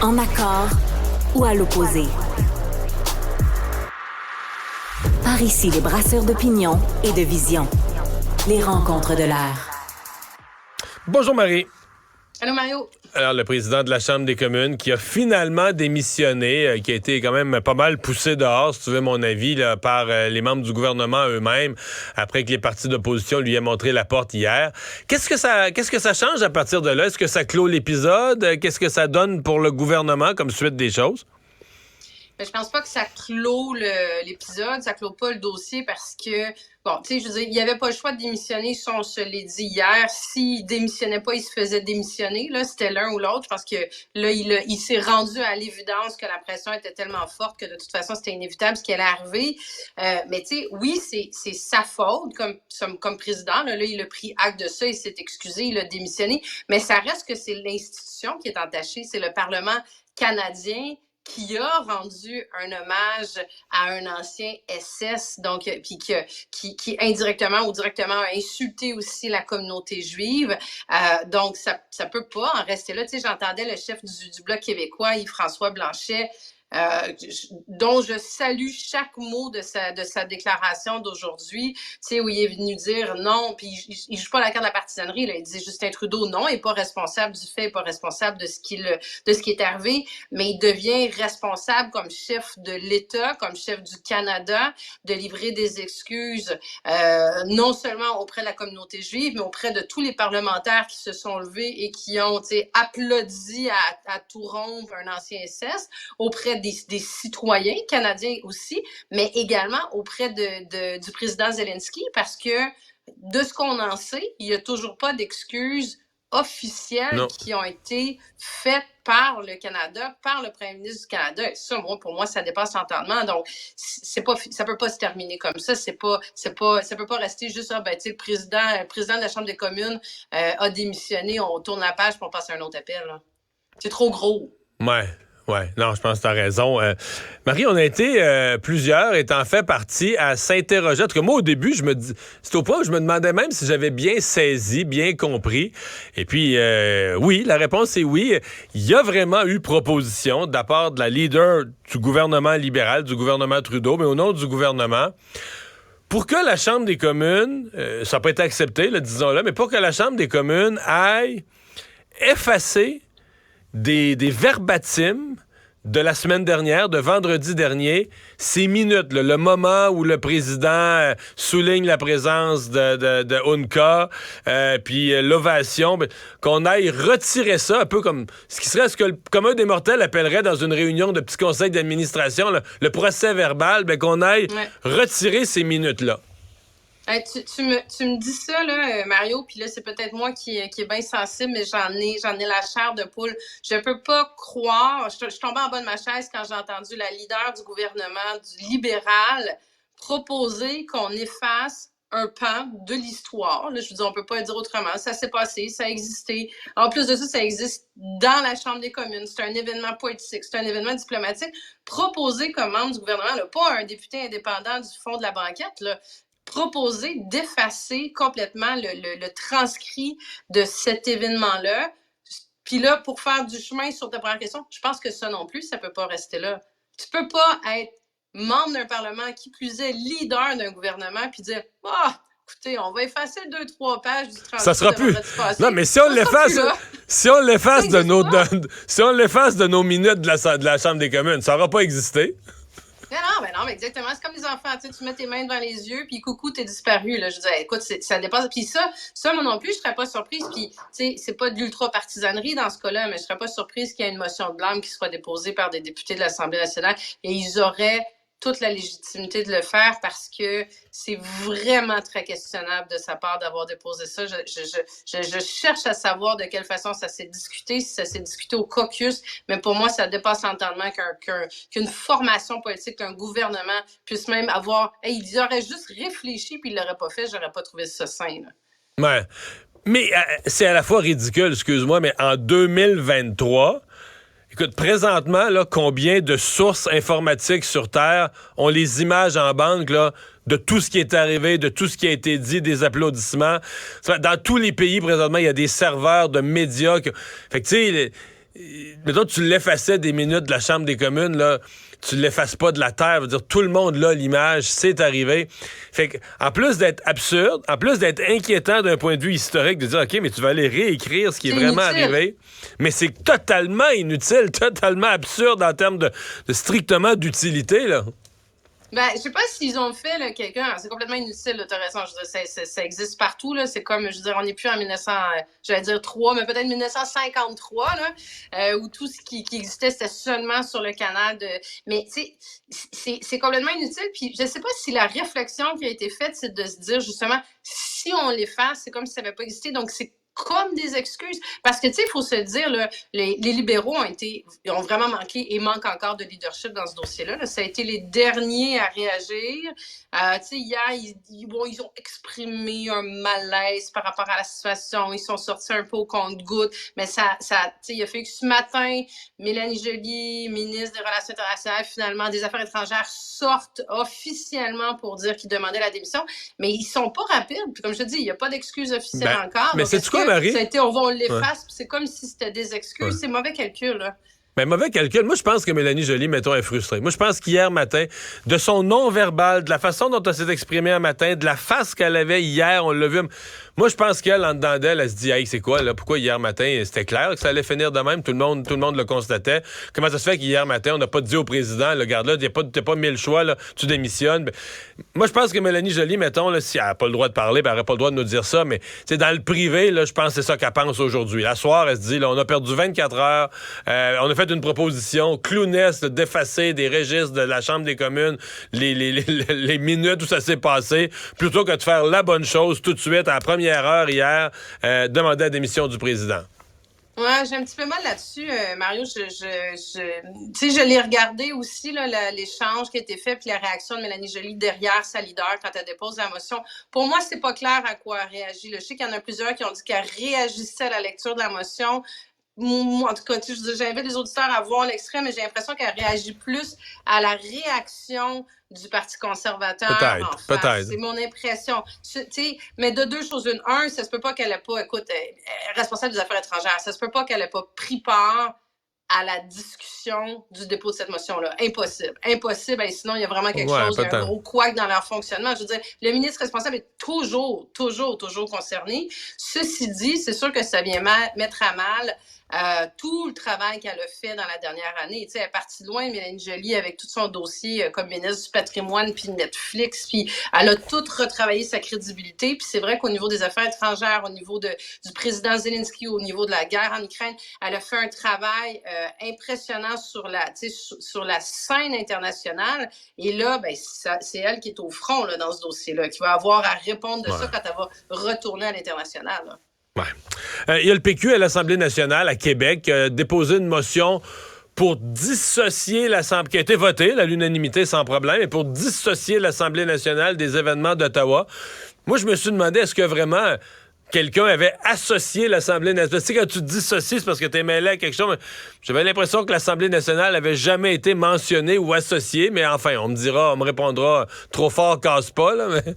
En accord ou à l'opposé. Par ici, les brasseurs d'opinion et de vision. Les rencontres de l'air. Bonjour Marie. Allô Mario. Alors, le président de la Chambre des communes qui a finalement démissionné, qui a été quand même pas mal poussé dehors, si tu veux mon avis, là, par les membres du gouvernement eux-mêmes, après que les partis d'opposition lui aient montré la porte hier. Qu'est-ce que ça change à partir de là? Est-ce que ça clôt l'épisode? Qu'est-ce que ça donne pour le gouvernement comme suite des choses? Je pense pas que ça clôt l'épisode, ça clôt pas le dossier parce que, bon, tu sais, je veux dire, il n'y avait pas le choix de démissionner, ça on se l'est dit hier. S'il démissionnait pas, il se faisait démissionner, là, c'était l'un ou l'autre. Je pense que là, il s'est rendu à l'évidence que la pression était tellement forte que de toute façon, c'était inévitable ce qui allait arriver. Mais tu sais, oui, c'est sa faute comme président. Là, il a pris acte de ça, il s'est excusé, il a démissionné. Mais ça reste que c'est l'institution qui est entachée, c'est le Parlement canadien qui a rendu un hommage à un ancien SS, donc puis qui indirectement ou directement a insulté aussi la communauté juive. Donc ça peut pas en rester là. Tu sais, j'entendais le chef du Bloc québécois, Yves-François Blanchet, dont je salue chaque mot de sa déclaration d'aujourd'hui, tu sais, où il est venu dire non, puis il joue pas la carte de la partisanerie, là, il dit Justin Trudeau non, il est pas responsable du fait, il est pas responsable de ce qui est arrivé, mais il devient responsable comme chef de l'État, comme chef du Canada, de livrer des excuses, non seulement auprès de la communauté juive, mais auprès de tous les parlementaires qui se sont levés et qui ont, tu sais, applaudi à tout rompre un ancien SS, auprès des citoyens canadiens aussi, mais également auprès du président Zelensky, parce que de ce qu'on en sait, il n'y a toujours pas d'excuses officielles qui ont été faites par le Canada, par le premier ministre du Canada. Et ça, pour moi, ça dépasse l'entendement. Donc, ça peut pas se terminer comme ça. Ça peut pas rester juste le président de la Chambre des communes a démissionné, on tourne la page pour passer à un autre appel. Là. C'est trop gros. Ouais, non, je pense que tu as raison. Marie, on a été plusieurs, étant fait partie, à s'interroger. En tout cas, moi, au début, c'est au point où je me demandais même si j'avais bien saisi, bien compris. Et puis, oui, la réponse est oui. Il y a vraiment eu proposition de la part de la leader du gouvernement libéral, du gouvernement Trudeau, mais au nom du gouvernement, pour que la Chambre des communes, ça n'a pas été accepté, là, disons-le, mais pour que la Chambre des communes aille effacer des verbatims de la semaine dernière, de vendredi dernier, ces minutes, là, le moment où le président souligne la présence de Unka, puis l'ovation, qu'on aille retirer ça, un peu comme ce que le commun des mortels appellerait dans une réunion de petits conseils d'administration, là, le procès verbal, qu'on aille retirer ces minutes-là. Hey, tu me dis ça, là, Mario, puis là, c'est peut-être moi qui est bien sensible, mais j'en ai la chair de poule. Je peux pas croire, je suis tombée en bas de ma chaise quand j'ai entendu la leader du gouvernement, du libéral, proposer qu'on efface un pan de l'histoire. Là, je veux dire, on peut pas le dire autrement. Ça s'est passé, ça a existé. En plus de ça, ça existe dans la Chambre des communes. C'est un événement politique, c'est un événement diplomatique. Proposer comme membre du gouvernement, là, pas un député indépendant du fond de la banquette, là, proposer d'effacer complètement le transcrit de cet événement-là. Puis là, pour faire du chemin sur ta première question, je pense que ça non plus, ça peut pas rester là. Tu peux pas être membre d'un Parlement, qui plus est leader d'un gouvernement, puis dire « Ah, écoutez, on va effacer 2-3 pages du transcrit. » Ça sera plus. Non, mais si on l'efface de nos minutes de la Chambre des communes, ça n'aura pas existé. Non, mais exactement. C'est comme les enfants. Tu mets tes mains devant les yeux, puis coucou, t'es disparu. Là. Je disais, écoute, ça dépasse. Puis ça, moi non plus, je serais pas surprise. Puis, tu sais, c'est pas de l'ultra-partisanerie dans ce cas-là, mais je serais pas surprise qu'il y ait une motion de blâme qui soit déposée par des députés de l'Assemblée nationale. Et ils auraient toute la légitimité de le faire parce que c'est vraiment très questionnable de sa part d'avoir déposé ça. Je cherche à savoir de quelle façon ça s'est discuté, si ça s'est discuté au caucus, mais pour moi, ça dépasse l'entendement qu'une formation politique, qu'un gouvernement puisse même avoir... Hey, ils auraient juste réfléchi puis ils l'auraient pas fait, j'aurais pas trouvé ça sain. Là. Ouais. Mais c'est à la fois ridicule, excuse-moi, mais en 2023... Écoute, présentement, là, combien de sources informatiques sur Terre ont les images en banque là, de tout ce qui est arrivé, de tout ce qui a été dit, des applaudissements. Dans tous les pays, présentement, il y a des serveurs de médias. Fait que, tu sais, mettons, tu l'effaçais des minutes de la Chambre des communes, là, tu l'effaces pas de la terre. Veut dire, tout le monde là, l'image, c'est arrivé. Fait que, en plus d'être absurde, en plus d'être inquiétant d'un point de vue historique, de dire, OK, mais tu vas aller réécrire ce qui est vraiment arrivé, mais c'est totalement inutile, totalement absurde en termes de strictement d'utilité, là. Ben, je sais pas s'ils ont fait là, quelqu'un, c'est complètement inutile, là, t'as raison, je veux dire, ça existe partout, là, c'est comme, je veux dire, on n'est plus en 3, mais peut-être 1953, là, où tout ce qui existait, c'était seulement sur le canal de... Mais, tu sais, c'est complètement inutile, puis je sais pas si la réflexion qui a été faite, c'est de se dire, justement, si on l'efface, c'est comme si ça n'avait pas existé, donc c'est comme des excuses. Parce que, tu sais, il faut se dire, là, les libéraux ont vraiment manqué et manquent encore de leadership dans ce dossier-là. Là. Ça a été les derniers à réagir. Tu sais, hier, ils ont exprimé un malaise par rapport à la situation. Ils sont sortis un peu au compte-gouttes. Mais tu sais, il a fallu que ce matin, Mélanie Joly, ministre des Relations internationales, finalement, des Affaires étrangères, sortent officiellement pour dire qu'ils demandaient la démission. Mais ils sont pas rapides. Puis comme je te dis, il n'y a pas d'excuses officielles encore. Mais c'est quoi, Marie? Ça a été, on l'efface, puis c'est comme si c'était des excuses. C'est mauvais calcul, là. Ben, mauvais calcul. Moi, je pense que Mélanie Joly, mettons, est frustrée. Moi, je pense qu'hier matin, de son non-verbal, de la façon dont elle s'est exprimée un matin, de la face qu'elle avait hier, on l'a vu. Moi, je pense qu'elle, en dedans d'elle, elle se dit, hey, c'est quoi, là? Pourquoi hier matin, c'était clair que ça allait finir de même? Tout le monde le constatait. Comment ça se fait qu'hier matin, on n'a pas dit au président, le garde là, t'as pas mis le choix, là, tu démissionnes? Ben, moi, je pense que Mélanie Joly, mettons, là, si elle n'a pas le droit de parler, ben, elle n'aurait pas le droit de nous dire ça, mais, c'est dans le privé, là, je pense que c'est ça qu'elle pense aujourd'hui. La soir, elle se dit, là, on a perdu 24 heures, on a fait une proposition clownesque d'effacer des registres de la Chambre des communes les minutes où ça s'est passé, plutôt que de faire la bonne chose tout de suite à la première heure hier, demander la démission du président. Ouais, j'ai un petit peu mal là-dessus, Mario. Tu sais, je l'ai regardé aussi, là, l'échange qui a été fait, puis la réaction de Mélanie Joly derrière sa leader quand elle dépose la motion. Pour moi, c'est pas clair à quoi elle réagit. Là. Je sais qu'il y en a plusieurs qui ont dit qu'elle réagissait à la lecture de la motion. Moi, en tout cas, j'invite les auditeurs à voir l'extrait, mais j'ai l'impression qu'elle réagit plus à la réaction du Parti conservateur. Peut-être. C'est mon impression. Mais de deux choses une. Un, ça se peut pas qu'elle ait pas, écoute, responsable des affaires étrangères, ça se peut pas qu'elle ait pas pris part à la discussion du dépôt de cette motion-là. Impossible. Impossible. Et sinon, il y a vraiment quelque chose, un gros couac dans leur fonctionnement. Je veux dire, le ministre responsable est toujours concerné. Ceci dit, c'est sûr que ça vient mettre à mal tout le travail qu'elle a fait dans la dernière année. Tu sais, elle est partie loin, Mélanie Joly, avec tout son dossier comme ministre du patrimoine, puis Netflix, puis elle a tout retravaillé sa crédibilité. Puis c'est vrai qu'au niveau des affaires étrangères, au niveau du président Zelensky, au niveau de la guerre en Ukraine, elle a fait un travail impressionnant sur la scène internationale. Et là, ben, c'est elle qui est au front là, dans ce dossier-là, qui va avoir à répondre de ça quand elle va retourner à l'international. Là. Ouais. Il y a le PQ à l'Assemblée nationale à Québec qui a déposé une motion pour dissocier l'Assemblée, qui a été votée à l'unanimité sans problème, et pour dissocier l'Assemblée nationale des événements d'Ottawa. Moi, je me suis demandé, est-ce que vraiment quelqu'un avait associé l'Assemblée nationale? Tu sais, quand tu dissocies, c'est parce que tu es mêlé à quelque chose. J'avais l'impression que l'Assemblée nationale n'avait jamais été mentionnée ou associée, mais enfin, on me répondra trop fort, casse pas, là, mais...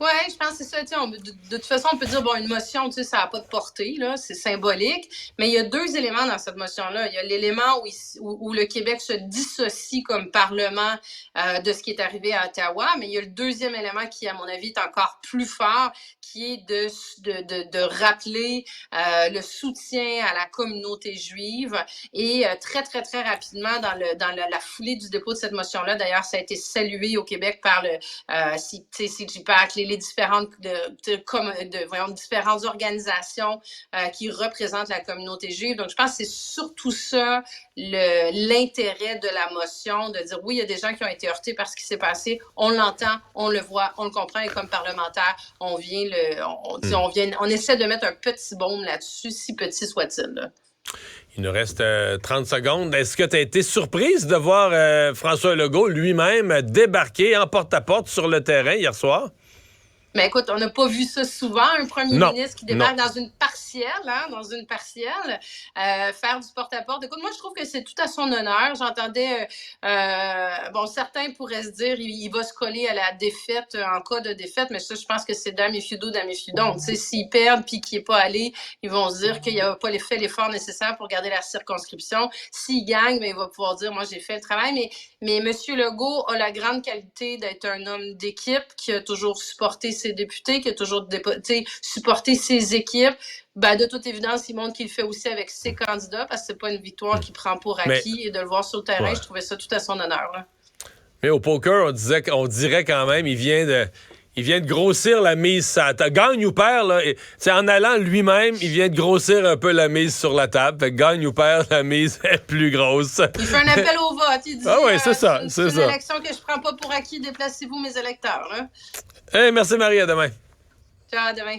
Oui, je pense que c'est ça. De toute façon, on peut dire, bon, une motion, ça n'a pas de portée, là, c'est symbolique. Mais il y a deux éléments dans cette motion-là. Il y a l'élément où le Québec se dissocie comme Parlement de ce qui est arrivé à Ottawa. Mais il y a le deuxième élément qui, à mon avis, est encore plus fort, qui est de rappeler le soutien à la communauté juive. Et très, très, très rapidement, dans la foulée du dépôt de cette motion-là, d'ailleurs, ça a été salué au Québec par le CGPAC, les différentes différentes organisations qui représentent la communauté juive. Donc, je pense que c'est surtout ça l'intérêt de la motion, de dire oui, il y a des gens qui ont été heurtés par ce qui s'est passé. On l'entend, on le voit, on le comprend et comme parlementaire, on essaie de mettre un petit baume là-dessus, si petit soit-il. Là. Il nous reste 30 secondes. Est-ce que tu as été surprise de voir François Legault lui-même débarquer en porte-à-porte sur le terrain hier soir? Mais écoute, on n'a pas vu ça souvent, un premier ministre qui débarque dans une partielle, faire du porte-à-porte. Écoute, moi, je trouve que c'est tout à son honneur. J'entendais, certains pourraient se dire il va se coller à la défaite en cas de défaite, mais ça, je pense que c'est damn if you do, damn if you don't. Tu sais, s'ils perdent puis qu'il n'est pas allé, ils vont se dire qu'il n'a pas fait l'effort nécessaire pour garder la circonscription. S'il gagne, il va pouvoir dire, moi, j'ai fait le travail. Mais M. Legault a la grande qualité d'être un homme d'équipe qui a toujours supporté ses députés, qui a toujours supporté ses équipes. De toute évidence, il montre qu'il le fait aussi avec ses candidats parce que c'est pas une victoire qu'il prend pour acquis. Et de le voir sur le terrain, je trouvais ça tout à son honneur. Là. Mais au poker, on dirait quand même, il vient de grossir la mise. Gagne ou perd, là, en allant lui-même, il vient de grossir un peu la mise sur la table. Fait que gagne ou perd, la mise est plus grosse. Il fait un appel au vote. Il dit, c'est ça. C'est une élection que je prends pas pour acquis. Déplacez-vous, mes électeurs. Là. Hey, merci Marie, à demain. Ciao, à demain.